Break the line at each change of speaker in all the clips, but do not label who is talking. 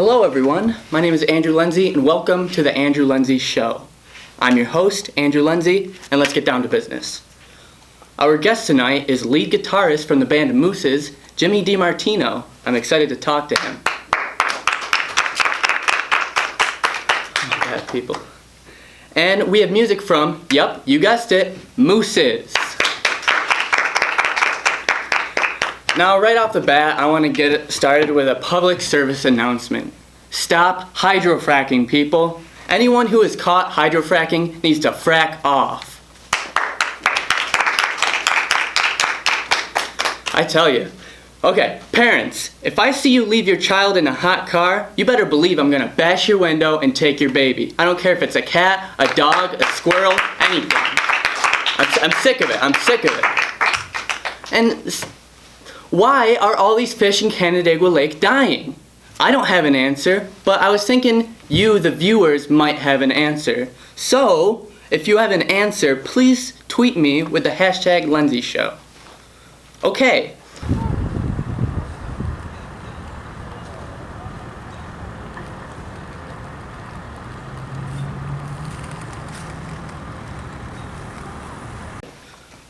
Hello everyone, my name is Andrew Lenzi and welcome to the Andrew Lenzi Show. I'm your host, Andrew Lenzi, and let's get down to business. Our guest tonight is lead guitarist from the band Mooses, Jimmy Dimartino. I'm excited to talk to him. Yeah, people. And we have music from, yep, you guessed it, Mooses. Now, right off the bat, I want to get started with a public service announcement. Stop hydrofracking, people. Anyone who is caught hydrofracking needs to frack off. I tell you. Okay, parents, if I see you leave your child in a hot car, you better believe I'm going to bash your window and take your baby. I don't care if it's a cat, a dog, a squirrel, anything. I'm sick of it. I'm sick of it. And why are all these fish in Canandaigua Lake dying? I don't have an answer, but I was thinking you, the viewers, might have an answer. So, if you have an answer, please tweet me with the hashtag Lenzi Show. Okay.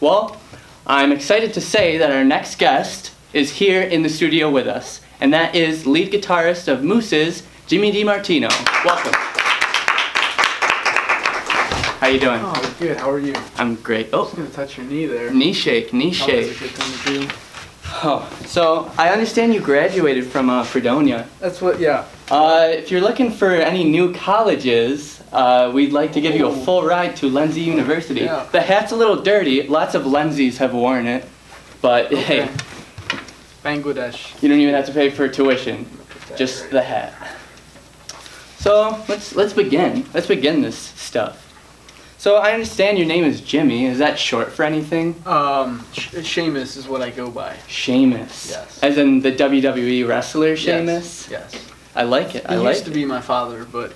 Well, I'm excited to say that our next guest is here in the studio with us, and that is lead guitarist of Mooses, Jimmy Dimartino. Welcome. How you doing?
Oh, good. How are you?
I'm great. Oh,
Just gonna touch your knee there.
Knee shake, knee shake.
That's a good thing to do.
Oh, so I understand you graduated from Fredonia.
That's what. Yeah.
If you're looking for any new colleges, we'd like to give you a full ride to Lenzi University.
Yeah.
The hat's a little dirty. Lots of Lenzis have worn it, but
Okay.
hey,
Bangladesh.
you don't even have to pay for tuition, just the hat. So let's begin. Let's begin this stuff. So I understand your name is Jimmy. Is that short for anything?
Seamus is what I go by.
Seamus.
Yes.
As in the WWE wrestler Sheamus?
Yes.
I like it. I
He
like
used to be my father, but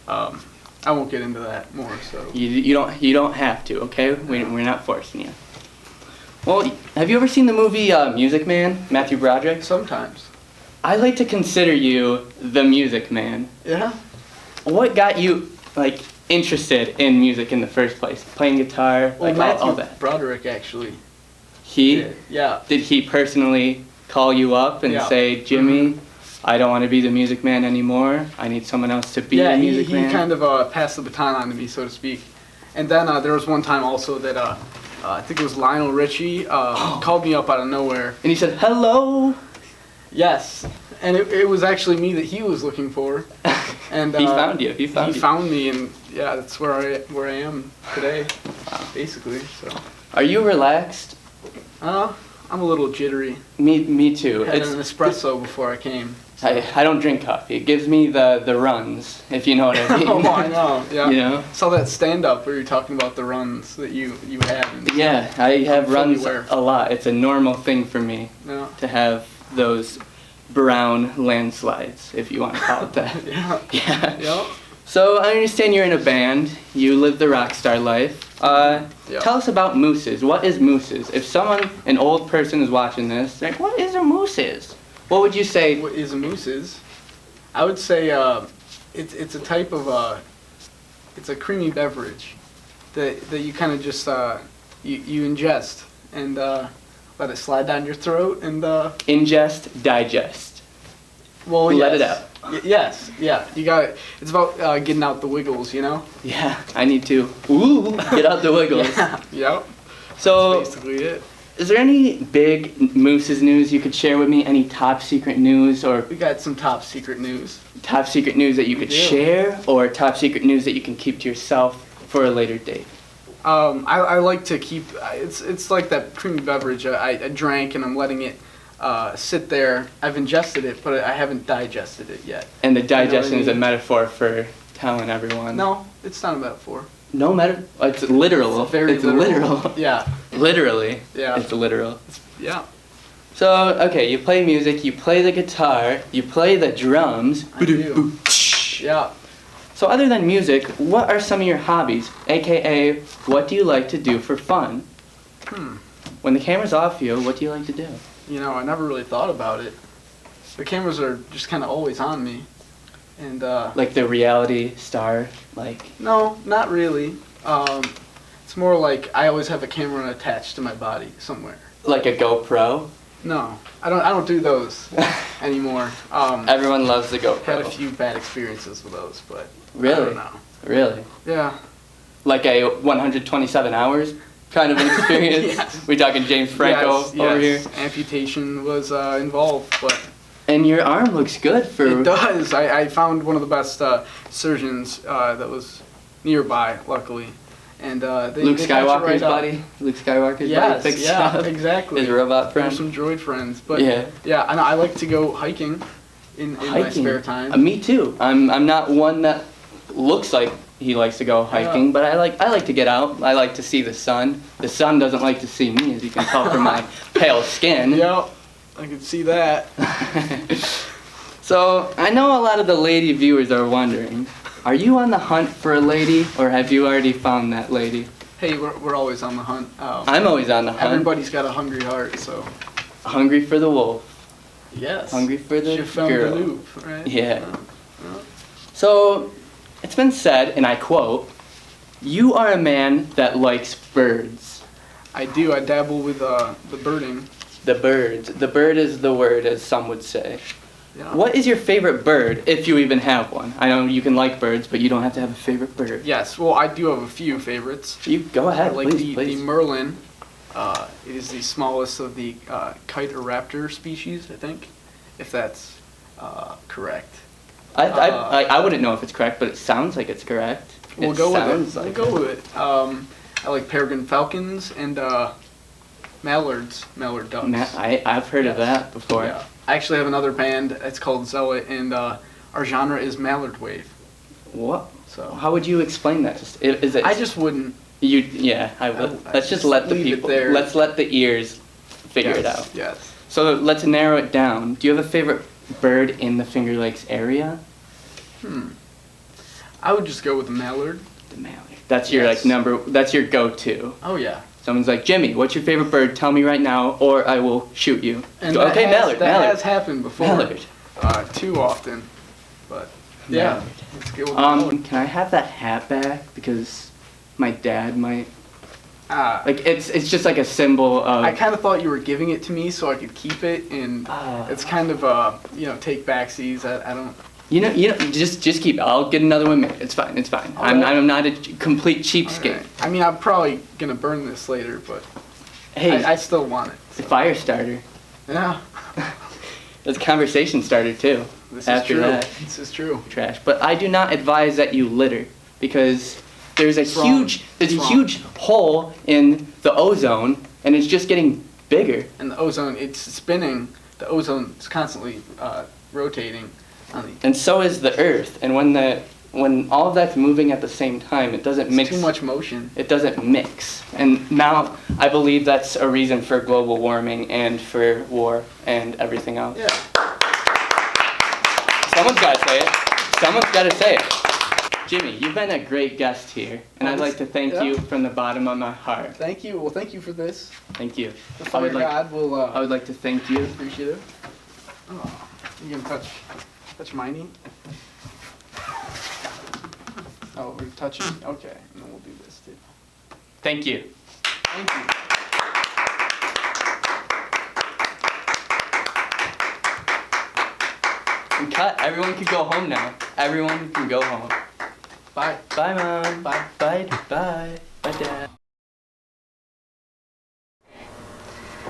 I won't get into that more. So.
You don't have to, okay? We're not forcing you. Well, have you ever seen the movie Music Man, Matthew Broderick?
Sometimes.
I like to consider you the Music Man.
Yeah.
What got you interested in music in the first place? Playing guitar,
Well,
all
Matthew
that.
Broderick actually.
He
did. Yeah.
did he personally call you up and
Yeah.
say, Jimmy, I don't want to be the Music Man anymore. I need someone else to be the Music Man.
he kind of passed the baton on to me, so to speak. And then there was one time also that I think it was Lionel Richie called me up out of nowhere.
And he said, hello.
Yes, and it was actually me that he was looking for. And
He found you. He
He
found you.
found me, and yeah, that's where I am today, basically. So.
Are you relaxed?
I'm a little jittery.
Me too.
Had an espresso before I came.
I don't drink coffee. It gives me the runs, if you know what I mean.
Oh, I know. Yeah.
You know?
Saw that stand-up where you're talking about the runs that you have. And
Yeah, I have
fully
runs
aware.
a lot. It's a normal thing for me
Yeah.
to have those brown landslides, if you want to call it that.
Yeah.
Yeah.
Yep.
So I understand you're in a band. You live the rock star life.
Yeah.
Tell us about Mooses. What is Mooses? If an old person is watching this, they're like, what is a Mooses? What would you say?
What is a Mooses? I would say it's a type of it's a creamy beverage that you kind of just you ingest and let it slide down your throat and
Ingest, digest.
well,
Let
yes.
it out.
Yes, yeah, you got it. It's about getting out the wiggles, you know.
Yeah, I need to. Ooh, get out the wiggles.
Yeah. Yep.
So,
That's basically it.
is there any big Mooses news you could share with me? Any top secret news or
We got some top secret news.
top secret news that you could
do.
share or top secret news that you can keep to yourself for a later date?
I like to keep. It's like that creamy beverage. I drank and I'm letting it sit there. I've ingested it, but I haven't digested it yet.
And the digestion is a
mean?
metaphor for telling everyone.
No, it's not a metaphor.
No metaphor. It's literal.
It's very
literal.
Yeah.
Literally.
Yeah.
It's literal.
Yeah.
So, okay, you play music, you play the guitar, you play the drums.
I do. Yeah.
So other than music, what are some of your hobbies? AKA, what do you like to do for fun? When the camera's off you, what do you like to do?
You know, I never really thought about it. The cameras are just kind of always on me. And
Like the reality star, like.
no, not really. It's more like I always have a camera attached to my body somewhere.
Like a GoPro.
No, I don't do those anymore.
Everyone loves the GoPro.
Had a few bad experiences with those, but
Really?
I don't know.
Really?
Yeah.
Like a 127 hours kind of an experience?
Yes.
We talking James Franco over here?
Amputation was involved, but
And your arm looks good for...
it does. I found one of the best surgeons that was nearby, luckily. And
Luke
they got you
Skywalker's
right up.
buddy? Luke Skywalker's
Yes,
buddy? Fixed
yeah,
up?
exactly.
His robot
There
friend?
were some droid friends, but
Yeah.
yeah, I like to go hiking in my spare time.
Me too. I'm not one that looks like he likes to go hiking, but I like to get out. I like to see the sun. The sun doesn't like to see me, as you can tell from my pale skin.
Yep, I can see that.
So I know a lot of the lady viewers are wondering, are you on the hunt for a lady, or have you already found that lady?
Hey, we're always on the hunt.
I'm always on the hunt.
Everybody's got a hungry heart, so.
Hungry for the wolf.
Yes.
Hungry for the
Je found
girl.
the loop, right?
Yeah. So, it's been said, and I quote, "You are a man that likes birds."
I do. I dabble with the birding.
The birds. The bird is the word, as some would say.
Yeah.
What is your favorite bird, if you even have one? I know you can like birds, but you don't have to have a favorite bird.
Yes. Well, I do have a few favorites.
You go
I
ahead,
like
please.
the merlin. It is the smallest of the Chitoraptor species, I think, if that's correct.
I wouldn't know if it's correct, but it sounds like it's correct.
We'll
It
go with
sounds
it.
like
We'll go with it. I like peregrine falcons and mallards, mallard ducks.
I've heard of that before.
Yeah. I actually have another band. It's called Zealot, and our genre is mallard wave.
What?
So
How would you explain that? Is it?
I just wouldn't.
I would. Let's just let the
leave it
people.
there.
Let's let the ears figure it
Yes,
out.
Yes.
So let's narrow it down. Do you have a favorite bird in the Finger Lakes area?
I would just go with the mallard.
The mallard. That's your
Yes.
That's your go-to.
Oh yeah.
Someone's like, Jimmy, what's your favorite bird? Tell me right now, or I will shoot you.
And
Okay, mallard.
That
Mallard.
has happened before.
Mallard.
Too often, but yeah.
Mallard.
Let's go with mallard.
Can I have that hat back? Because my dad might.
Ah.
Like it's just like a symbol of.
I kind of thought you were giving it to me so I could keep it, and it's kind of take backsies. I don't.
You know, just keep it. I'll get another one made. It's fine. It's fine.
All right.
I'm not a complete cheapskate.
Right. I mean, I'm probably gonna burn this later, but
Hey,
I still want it.
the fire starter.
Yeah.
It's a conversation starter too.
This
After
is true.
that,
This is true.
trash. But I do not advise that you litter because there's a
It's wrong.
huge hole in the ozone, and it's just getting bigger.
And the ozone, it's spinning. The ozone is constantly rotating on the.
And so is the Earth. And when all of that's moving at the same time, it doesn't
It's
mix.
too much motion.
It doesn't mix. And now I believe that's a reason for global warming and for war and everything else.
Yeah.
Someone's got to say it. Someone's got to say it. Jimmy, you've been a great guest here, and I'd like to thank you from the bottom of my heart.
Thank you. Well, thank you for this.
Thank you.
The fire god will.
I would like to thank you.
Appreciate it. Oh, you can touch miney. Oh, we're touching. Okay, and then we'll do this too.
Thank you.
Thank you.
And cut. Everyone can go home now. Everyone can go home.
Bye.
Bye, Mom.
Bye.
Bye. Bye. Bye, Dad.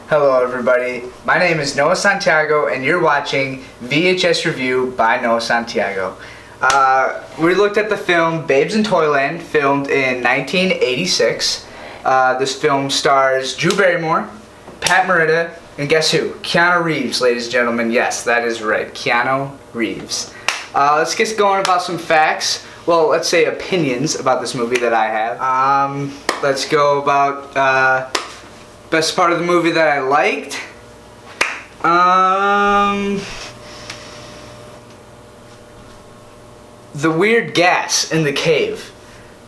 Hello everybody, my name is Noah Santiago and you're watching VHS Review by Noah Santiago. We looked at the film Babes in Toyland, filmed in 1986. This film stars Drew Barrymore, Pat Morita, and guess who? Keanu Reeves, ladies and gentlemen. Yes, that is right, Keanu Reeves. Let's get going about some facts. Well, let's say opinions about this movie that I have. Let's go about best part of the movie that I liked. The weird gas in the cave.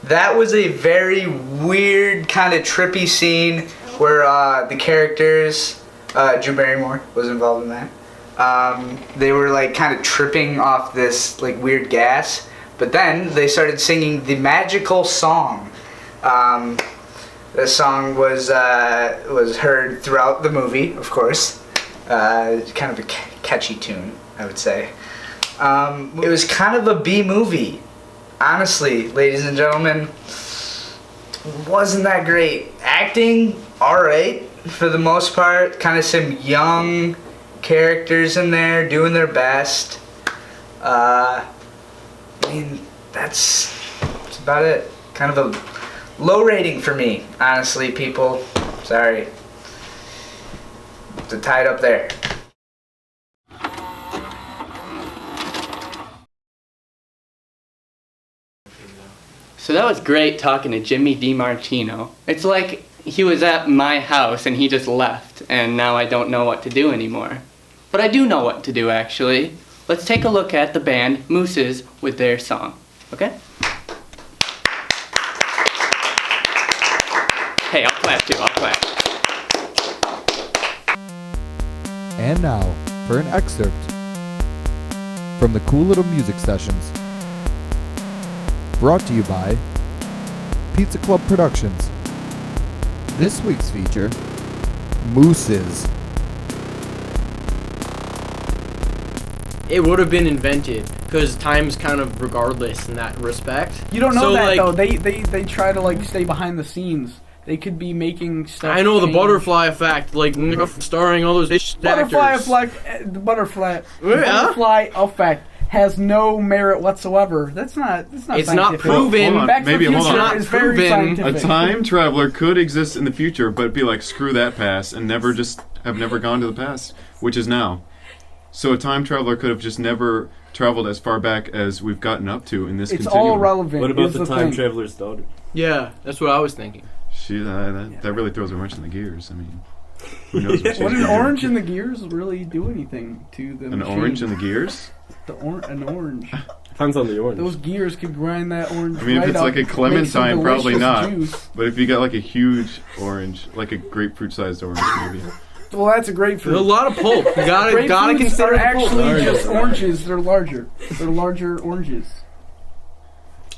That was a very weird, kind of trippy scene where the characters, Drew Barrymore was involved in that. They were like kind of tripping off this like weird gas, but then they started singing the magical song. The song was heard throughout the movie, of course. Kind of a catchy tune, I would say. It was kind of a B movie. Honestly, ladies and gentlemen, wasn't that great. Acting, alright, for the most part. Kind of some young characters in there doing their best. I mean, that's about it. Kind of a low rating for me, honestly, people. Sorry. To tie it up there.
So that was great talking to Jimmy Dimartino. It's like he was at my house and he just left, and now I don't know what to do anymore. But I do know what to do, actually. Let's take a look at the band Mooses with their song, okay? Hey, I'll clap too, I'll clap.
And now, for an excerpt from the Cool Little Music Sessions. Brought to you by Pizza Club Productions. This week's feature, Mooses.
It would have been invented because time's kind of regardless in that respect.
You don't know
So,
that
like,
though. They try to like stay behind the scenes. They could be making stuff.
I know the
change.
butterfly effect, like starring all those
Butterfly
actors.
effect. The butterfly. The
Yeah.
butterfly effect has no merit whatsoever. That's not.
It's
scientific.
not proven.
Hold on.
Back to
Maybe-
the
hold
Future
on.
is very
Proven.
scientific.
A time traveler could exist in the future, but be like, screw that past, and never gone to the past, which is now. So a time traveler could have just never traveled as far back as we've gotten up to in this
It's
continuum.
all relevant.
What about
is
the time
thing.
traveler's daughter?
Yeah, that's what I was thinking.
That really throws a wrench in the gears. I mean, who knows what she's
Would an
gonna do.
orange in the gears really do anything to the
An
machine?
orange in the gears?
An orange.
Depends on the orange.
Those gears could grind that orange.
I mean, if
right
it's
up,
like a
make some
clementine, probably
delicious
not.
Juice.
But if you got like a huge orange, like a grapefruit-sized orange, maybe.
Well, that's a grapefruit.
There's a lot of pulp. You gotta
Grapefruits
consider
are
the pulp.
actually just oranges. They're larger. They're larger oranges.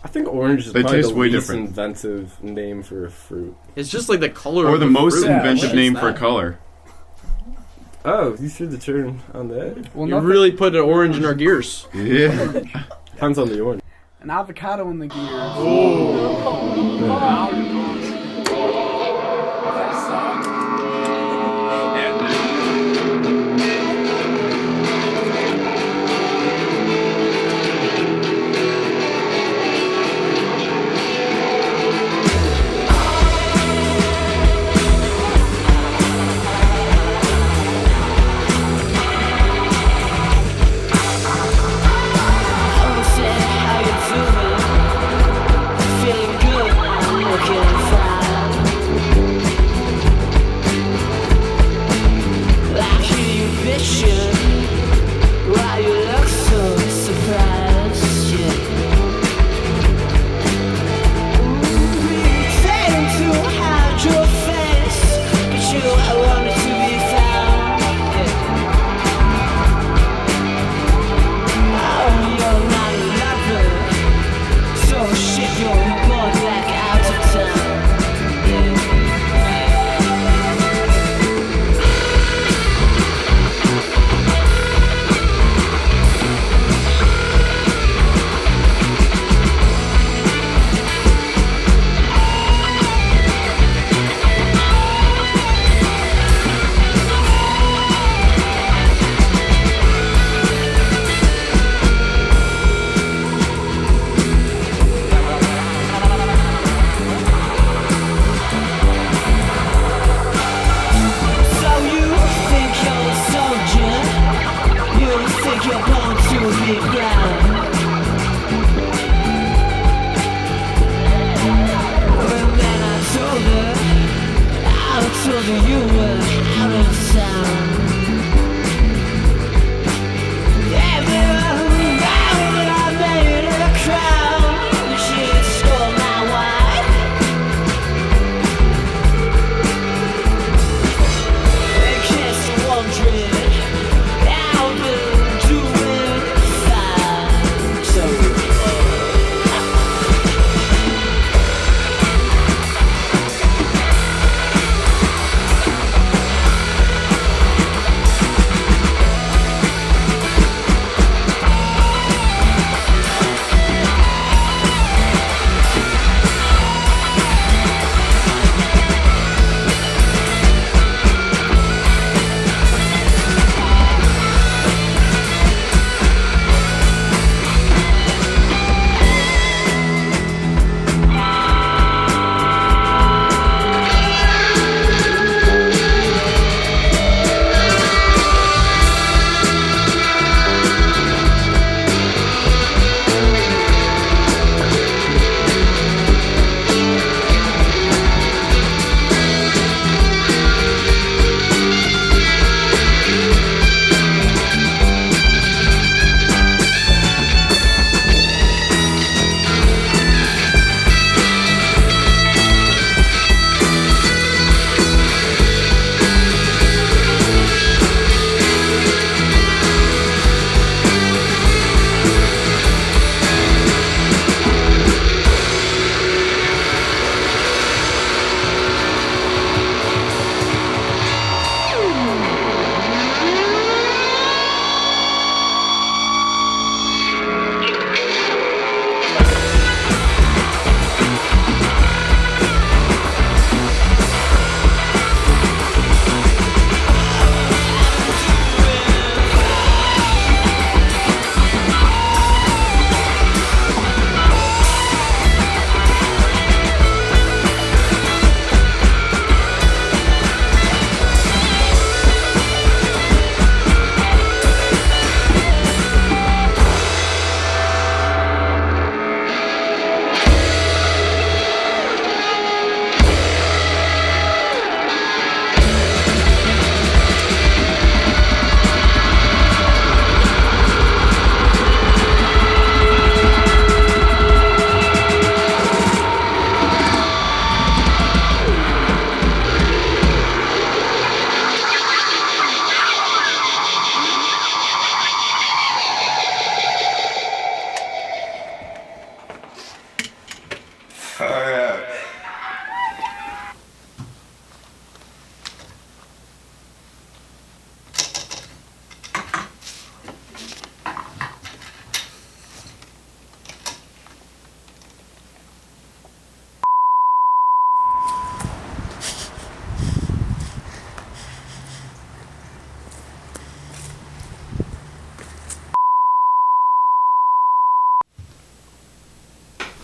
I think orange is
They
probably
taste
the
way
least
different.
inventive name for a fruit.
It's just like the color
Or
of
the most
fruit.
inventive
What
name
is
for a
that?
color.
Oh, you threw the turn on that?
Well,
You
nothing.
really put an orange in our gears.
Yeah.
Depends on the orange.
An avocado in the gears.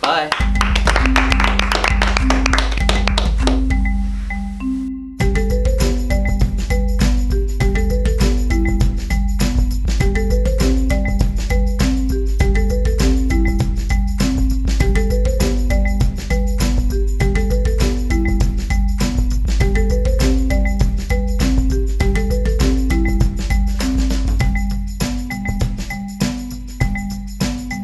Bye.